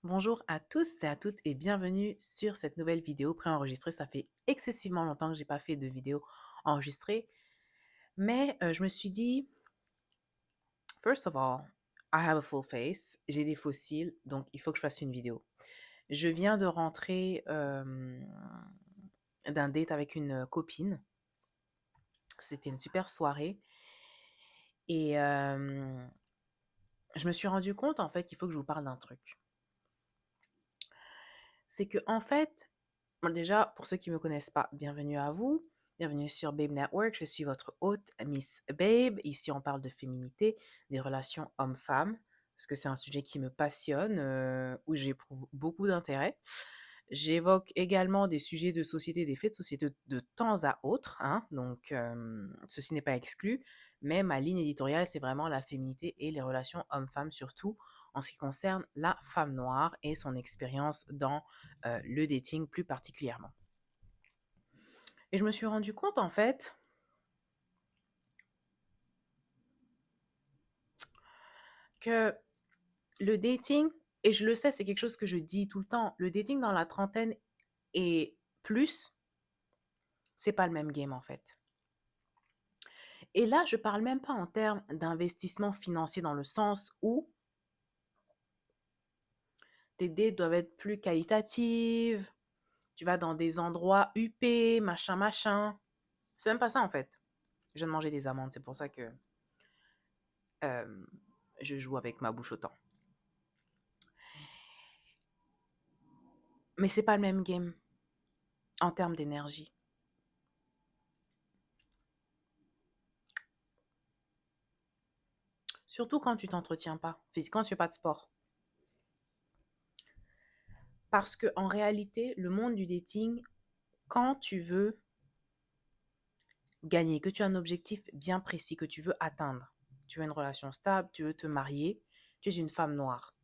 Bonjour à tous et à toutes et bienvenue sur cette nouvelle vidéo préenregistrée. Ça fait excessivement longtemps que j'ai pas fait de vidéo enregistrée, mais je me suis dit, first of all, I have a full face, j'ai des fossiles, donc il faut que je fasse une vidéo. Je viens de rentrer d'un date avec une copine. C'était une super soirée et je me suis rendu compte en fait qu'il faut que je vous parle d'un truc. C'est que en fait, bon, déjà, pour ceux qui ne me connaissent pas, bienvenue à vous. Bienvenue sur Babe Network. Je suis votre hôte, Miss Babe. Ici, on parle de féminité, des relations hommes-femmes, parce que c'est un sujet qui me passionne, où j'éprouve beaucoup d'intérêt. J'évoque également des sujets de société, des faits de société de temps à autre, hein, donc ceci n'est pas exclu, mais ma ligne éditoriale, c'est vraiment la féminité et les relations hommes-femmes, surtout en ce qui concerne la femme noire et son expérience dans le dating plus particulièrement. Et je me suis rendu compte en fait que le dating, et je le sais, c'est quelque chose que je dis tout le temps, le dating dans la trentaine et plus, c'est pas le même game en fait. Et là, je parle même pas en termes d'investissement financier dans le sens où tes dates doivent être plus qualitatives, tu vas dans des endroits huppés, machin, machin. C'est même pas ça en fait. Je viens de manger des amandes, c'est pour ça que euh, je joue avec ma bouche autant. Mais c'est pas le même game en termes d'énergie. Surtout quand tu t'entretiens pas, quand tu fais pas de sport. Parce que en réalité, le monde du dating, quand tu veux gagner, que tu as un objectif bien précis que tu veux atteindre, tu veux une relation stable, tu veux te marier, tu es une femme noire.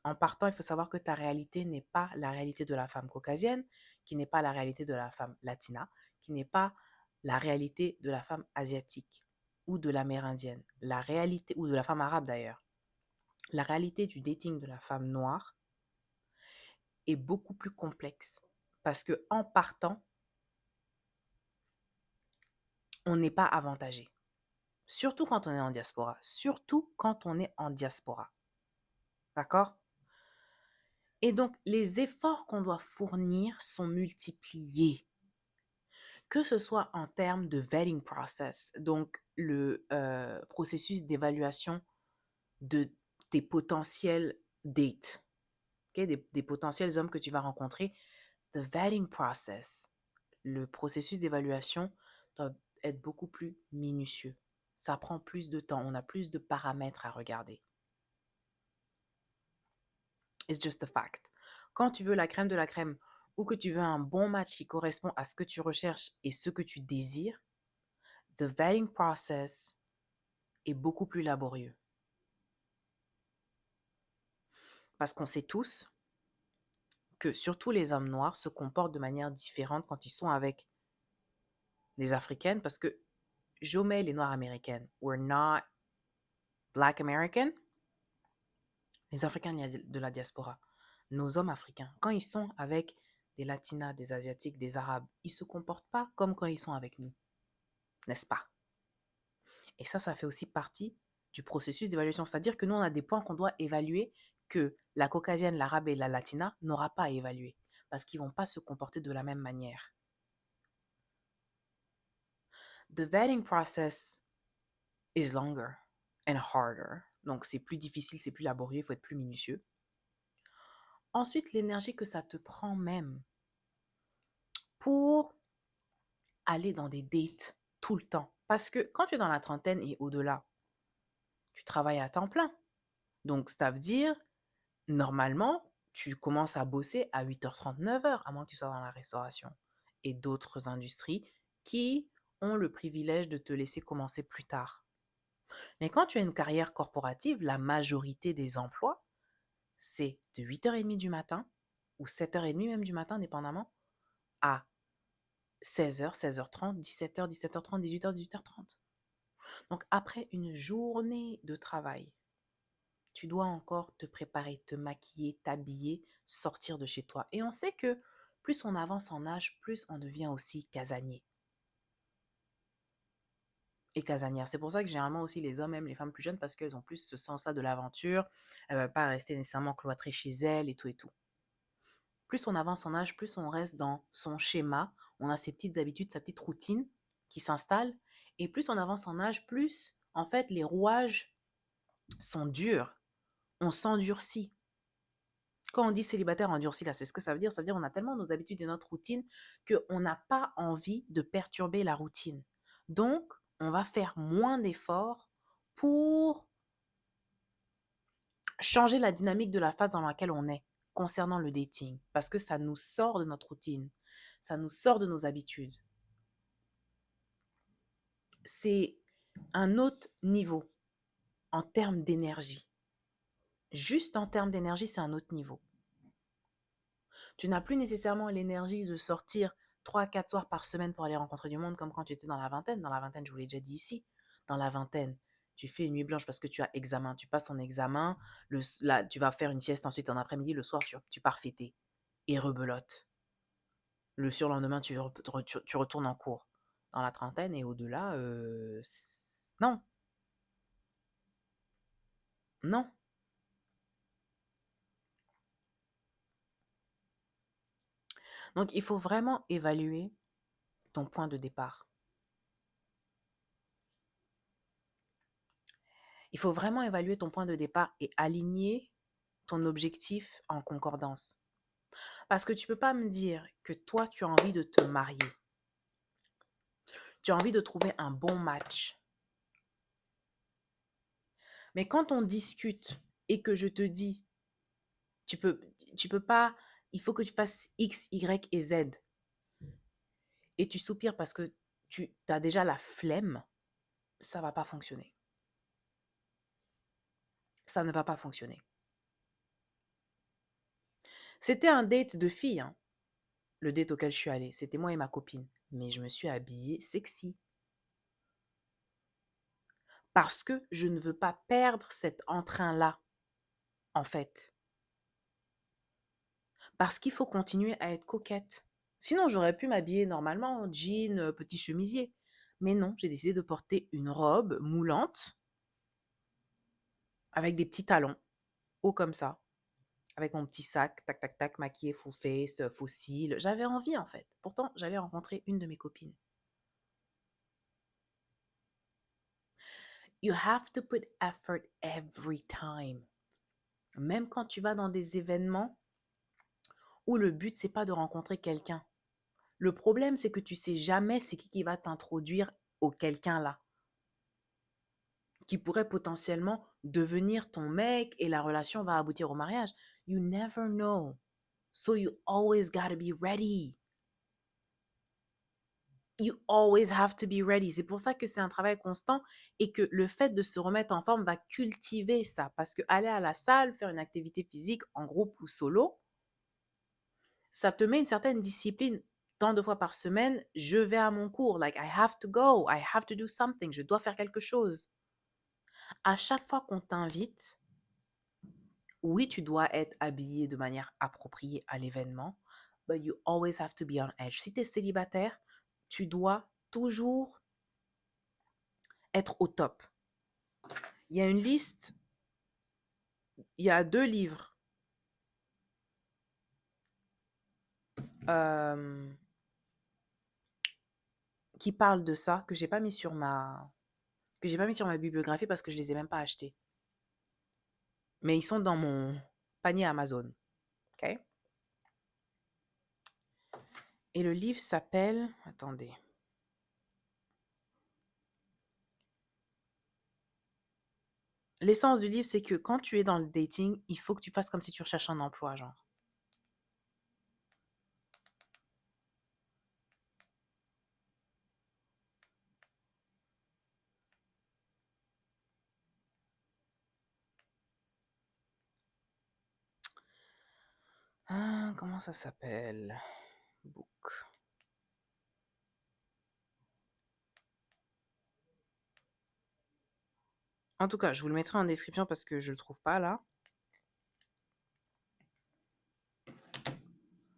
En partant, il faut savoir que ta réalité n'est pas la réalité de la femme caucasienne, qui n'est pas la réalité de la femme latina, qui n'est pas la réalité de la femme asiatique ou de l'amérindienne, la réalité, ou de la femme arabe d'ailleurs. La réalité du dating de la femme noire est beaucoup plus complexe parce que en partant, on n'est pas avantagé. Surtout quand on est en diaspora. Surtout quand on est en diaspora. D'accord? Et donc, les efforts qu'on doit fournir sont multipliés. Que ce soit en termes de vetting process, donc le processus d'évaluation de tes potentiels dates, okay? Des potentiels hommes que tu vas rencontrer. The vetting process, le processus d'évaluation doit être beaucoup plus minutieux. Ça prend plus de temps, on a plus de paramètres à regarder. It's just a fact. Quand tu veux la crème de la crème ou que tu veux un bon match qui correspond à ce que tu recherches et ce que tu désires, the vetting process est beaucoup plus laborieux. Parce qu'on sait tous que surtout les hommes noirs se comportent de manière différente quand ils sont avec les Africaines parce que j'omets les Noirs américaines. We're not Black American. Les Africains de la diaspora. Nos hommes africains, quand ils sont avec des Latinas, des Asiatiques, des Arabes, ils ne se comportent pas comme quand ils sont avec nous, n'est-ce pas? Et ça fait aussi partie du processus d'évaluation. C'est-à-dire que nous, on a des points qu'on doit évaluer que la caucasienne, l'arabe et la latina n'aura pas à évaluer parce qu'ils ne vont pas se comporter de la même manière. The vetting process is longer and harder. Donc, c'est plus difficile, c'est plus laborieux, il faut être plus minutieux. Ensuite, l'énergie que ça te prend même pour aller dans des dates tout le temps. Parce que quand tu es dans la trentaine et au-delà, tu travailles à temps plein. Donc, ça veut dire, normalement, tu commences à bosser à 8h30, 9h, à moins que tu sois dans la restauration et d'autres industries qui ont le privilège de te laisser commencer plus tard. Mais quand tu as une carrière corporative, la majorité des emplois, c'est de 8h30 du matin ou 7h30 même du matin, dépendamment, à 16h, 16h30, 17h, 17h30, 18h, 18h30. Donc après une journée de travail, tu dois encore te préparer, te maquiller, t'habiller, sortir de chez toi. Et on sait que plus on avance en âge, plus on devient aussi casanier et casanière. C'est pour ça que généralement aussi les hommes aiment les femmes plus jeunes parce qu'elles ont plus ce sens-là de l'aventure. Elles ne veulent pas rester nécessairement cloîtrées chez elles et tout et tout. Plus on avance en âge, plus on reste dans son schéma. On a ses petites habitudes, sa petite routine qui s'installe. Et plus on avance en âge, plus en fait les rouages sont durs. On s'endurcit. Quand on dit célibataire endurci, là, c'est ce que ça veut dire. Ça veut dire qu'on a tellement nos habitudes et notre routine qu'on n'a pas envie de perturber la routine. Donc, on va faire moins d'efforts pour changer la dynamique de la phase dans laquelle on est concernant le dating. Parce que ça nous sort de notre routine. Ça nous sort de nos habitudes. C'est un autre niveau en termes d'énergie. Juste en termes d'énergie, c'est un autre niveau. Tu n'as plus nécessairement l'énergie de sortir 3 4 soirs par semaine pour aller rencontrer du monde comme quand tu étais dans la vingtaine. Dans la vingtaine, je vous l'ai déjà dit ici, dans la vingtaine, tu fais une nuit blanche parce que tu as examen. Tu passes ton examen, là, tu vas faire une sieste ensuite en après-midi, le soir, tu pars fêter. Et rebelote. Le surlendemain, tu retournes en cours. Dans la trentaine et au-delà, non, non. Donc, il faut vraiment évaluer ton point de départ. Il faut vraiment évaluer ton point de départ et aligner ton objectif en concordance. Parce que tu ne peux pas me dire que toi, tu as envie de te marier. Tu as envie de trouver un bon match. Mais quand on discute et que je te dis, tu peux, tu peux pas, il faut que tu fasses X, Y et Z. Et tu soupires parce que tu as déjà la flemme, ça ne va pas fonctionner. Ça ne va pas fonctionner. C'était un date de filles, hein, le date auquel je suis allée. C'était moi et ma copine. Mais je me suis habillée sexy. Parce que je ne veux pas perdre cet entrain-là, en fait. Parce qu'il faut continuer à être coquette. Sinon, j'aurais pu m'habiller normalement en jean, petit chemisier. Mais non, j'ai décidé de porter une robe moulante avec des petits talons, hauts comme ça, avec mon petit sac, tac, tac, tac, maquillé, full face, faux cils. J'avais envie, en fait. Pourtant, j'allais rencontrer une de mes copines. You have to put effort every time. Même quand tu vas dans des événements où le but, c'est pas de rencontrer quelqu'un. Le problème, c'est que tu sais jamais c'est qui va t'introduire au quelqu'un là, qui pourrait potentiellement devenir ton mec et la relation va aboutir au mariage. You never know. So you always gotta be ready. You always have to be ready. C'est pour ça que c'est un travail constant et que le fait de se remettre en forme va cultiver ça. Parce que aller à la salle, faire une activité physique en groupe ou solo, ça te met une certaine discipline. Tant de fois par semaine, je vais à mon cours. Like, I have to go. I have to do something. Je dois faire quelque chose. À chaque fois qu'on t'invite, oui, tu dois être habillé de manière appropriée à l'événement, but you always have to be on edge. Si tu es célibataire, tu dois toujours être au top. Il y a une liste, il y a 2 livres euh, qui parlent de ça que j'ai pas mis sur ma bibliographie parce que je les ai même pas achetés. Mais ils sont dans mon panier Amazon. OK? Et le livre s'appelle, attendez. L'essence du livre, c'est que quand tu es dans le dating, il faut que tu fasses comme si tu recherches un emploi, genre. Ah, comment ça s'appelle? Book. En tout cas, je vous le mettrai en description parce que je le trouve pas là.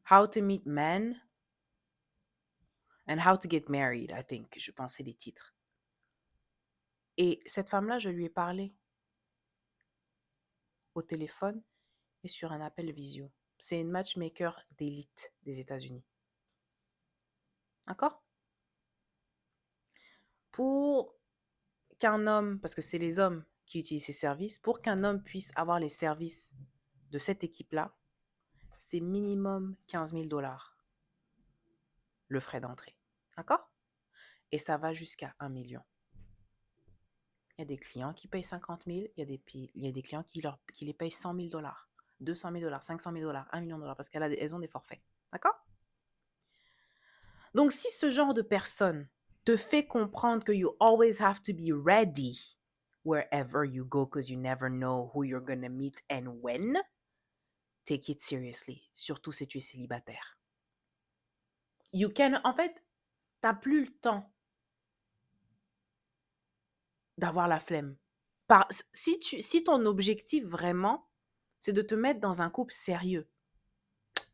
How to Meet Men and How to Get Married, I think. Je pensais les titres. Et cette femme-là, je lui ai parlé au téléphone et sur un appel visio. C'est une matchmaker d'élite des États-Unis. D'accord? Pour qu'un homme, parce que c'est les hommes qui utilisent ces services, pour qu'un homme puisse avoir les services de cette équipe-là, c'est minimum 15 000 $ le frais d'entrée. D'accord? Et ça va jusqu'à 1 million. Il y a des clients qui payent 50 000, il y a des clients qui les payent 100 000 $, 200 000 $, 500 000 $, 1 million de dollars, parce qu'elles ont des forfaits. D'accord? Donc, si ce genre de personne te fait comprendre que you always have to be ready wherever you go because you never know who you're gonna meet and when, take it seriously, surtout si tu es célibataire. En fait, t'as plus le temps d'avoir la flemme. Si ton objectif vraiment, c'est de te mettre dans un couple sérieux.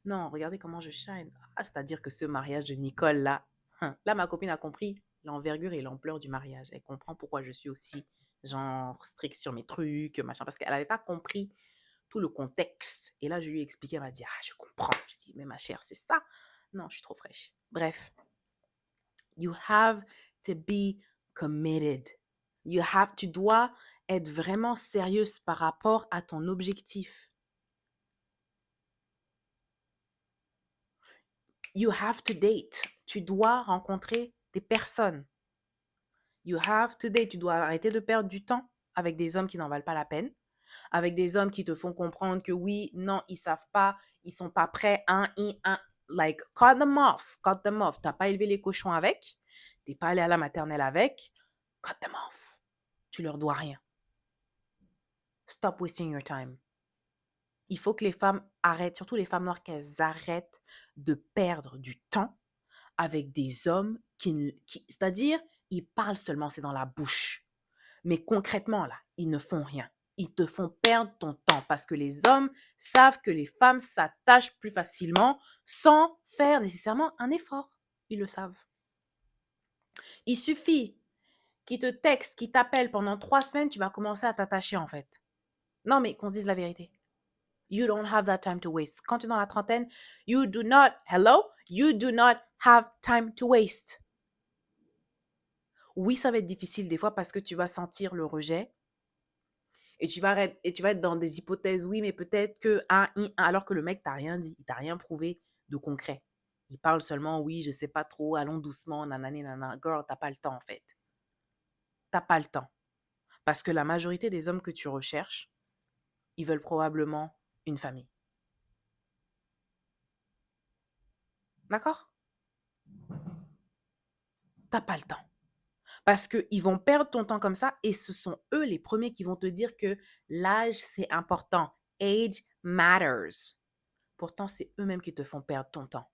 Non, regardez comment je shine. Ah, c'est-à-dire que ce mariage de Nicole là, là ma copine a compris l'envergure et l'ampleur du mariage. Elle comprend pourquoi je suis aussi genre strict sur mes trucs, machin, parce qu'elle n'avait pas compris tout le contexte. Et là, je lui ai expliqué, elle m'a dit, ah, je comprends. J'ai dit, mais ma chère, c'est ça. Non, je suis trop fraîche. Bref, you have to be committed. Tu dois être vraiment sérieuse par rapport à ton objectif. You have to date. Tu dois rencontrer des personnes. You have to date. Tu dois arrêter de perdre du temps avec des hommes qui n'en valent pas la peine, avec des hommes qui te font comprendre que oui, non, ils savent pas, ils sont pas prêts, like, cut them off, cut them off. T'as pas élevé les cochons avec, t'es pas allé à la maternelle avec, cut them off. Tu leur dois rien. Stop wasting your time. Il faut que les femmes arrêtent, surtout les femmes noires, qu'elles arrêtent de perdre du temps avec des hommes c'est-à-dire, ils parlent seulement, c'est dans la bouche. Mais concrètement, là, ils ne font rien. Ils te font perdre ton temps parce que les hommes savent que les femmes s'attachent plus facilement sans faire nécessairement un effort. Ils le savent. Il suffit qu'ils te textent, qu'ils t'appellent pendant 3 semaines, tu vas commencer à t'attacher en fait. Non, mais qu'on se dise la vérité. You don't have that time to waste. Quand tu es dans la trentaine, you do not have time to waste. Oui, ça va être difficile des fois parce que tu vas sentir le rejet et tu vas être dans des hypothèses. Oui, mais peut-être que alors que le mec t'a rien dit, il t'a rien prouvé de concret. Il parle seulement, oui, je sais pas trop, allons doucement, nanani, nanana. Girl, t'as pas le temps en fait. T'as pas le temps. Parce que la majorité des hommes que tu recherches, ils veulent probablement une famille. D'accord? T'as pas le temps. Parce qu'ils vont perdre ton temps comme ça et ce sont eux les premiers qui vont te dire que l'âge, c'est important. Age matters. Pourtant, c'est eux-mêmes qui te font perdre ton temps.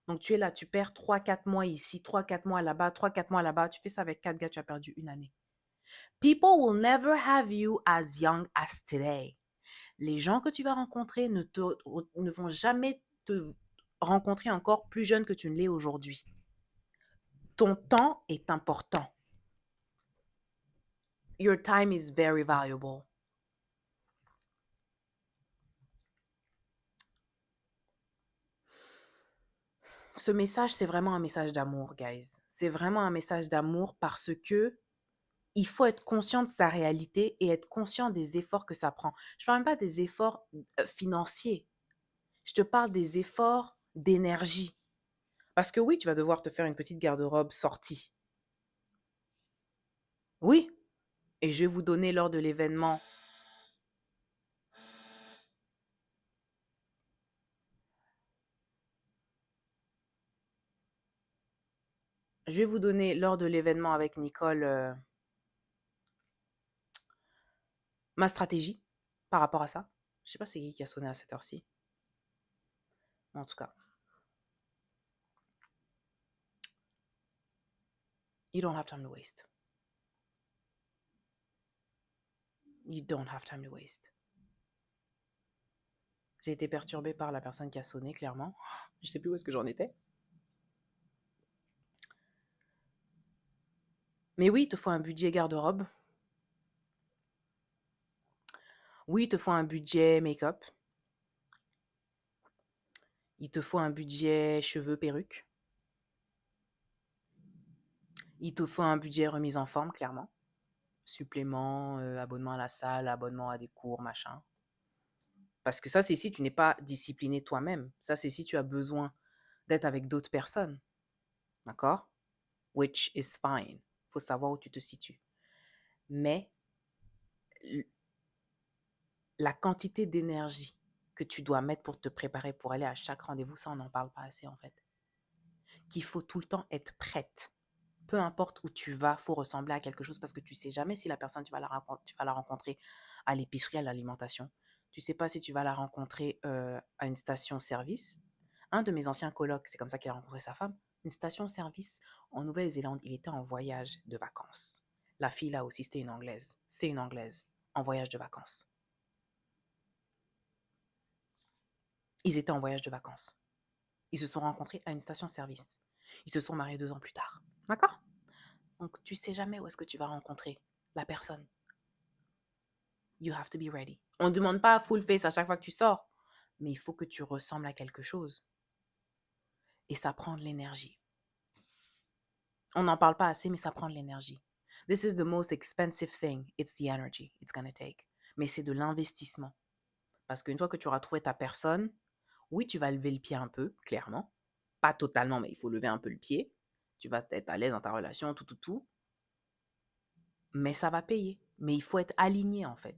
Donc, tu es là, tu perds 3 4 mois ici, 3 4 mois là-bas, 3 4 mois là-bas. Tu fais ça avec 4 gars, tu as perdu une année. People will never have you as young as today. Les gens que tu vas rencontrer ne vont jamais te rencontrer encore plus jeune que tu ne l'es aujourd'hui. Ton temps est important. Your time is very valuable. Ce message, c'est vraiment un message d'amour, guys. C'est vraiment un message d'amour parce que il faut être conscient de sa réalité et être conscient des efforts que ça prend. Je ne parle même pas des efforts financiers. Je te parle des efforts d'énergie. Parce que oui, tu vas devoir te faire une petite garde-robe sortie. Oui. Et je vais vous donner lors de l'événement. Je vais vous donner lors de l'événement avec Nicole ma stratégie par rapport à ça. Je ne sais pas c'est qui a sonné à cette heure-ci. En tout cas. You don't have time to waste. You don't have time to waste. J'ai été perturbée par la personne qui a sonné, clairement. Je sais plus où est-ce que j'en étais. Mais oui, il te faut un budget garde-robe. Oui, il te faut un budget make-up. Il te faut un budget cheveux, perruque. Il te faut un budget remise en forme, clairement. Supplément, abonnement à la salle, abonnement à des cours, machin. Parce que ça, c'est si tu n'es pas discipliné toi-même. Ça, c'est si tu as besoin d'être avec d'autres personnes. D'accord? Which is fine. Il faut savoir où tu te situes. Mais la quantité d'énergie que tu dois mettre pour te préparer pour aller à chaque rendez-vous, ça, on n'en parle pas assez en fait. Qu'il faut tout le temps être prête. Peu importe où tu vas, il faut ressembler à quelque chose parce que tu ne sais jamais si la personne, tu vas la rencontrer à l'épicerie, à l'alimentation. Tu ne sais pas si tu vas la rencontrer à une station-service. Un de mes anciens colocs, c'est comme ça qu'il a rencontré sa femme, une station-service en Nouvelle-Zélande. Il était en voyage de vacances. La fille là aussi, c'était une Anglaise. C'est une Anglaise en voyage de vacances. Ils étaient en voyage de vacances. Ils se sont rencontrés à une station-service. Ils se sont mariés 2 ans plus tard. D'accord? Donc, tu sais jamais où est-ce que tu vas rencontrer la personne. You have to be ready. On ne demande pas full face à chaque fois que tu sors, mais il faut que tu ressembles à quelque chose. Et ça prend de l'énergie. On n'en parle pas assez, mais ça prend de l'énergie. This is the most expensive thing. It's the energy it's gonna take. Mais c'est de l'investissement. Parce qu'une fois que tu auras trouvé ta personne, oui, tu vas lever le pied un peu, clairement. Pas totalement, mais il faut lever un peu le pied. Tu vas être à l'aise dans ta relation, tout. Mais ça va payer. Mais il faut être aligné, en fait.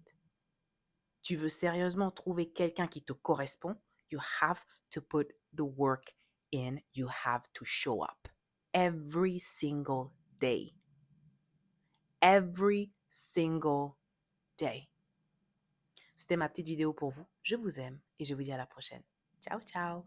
Tu veux sérieusement trouver quelqu'un qui te correspond, you have to put the work in. You have to show up. Every single day. Every single day. C'était ma petite vidéo pour vous. Je vous aime et je vous dis à la prochaine. Ciao, ciao.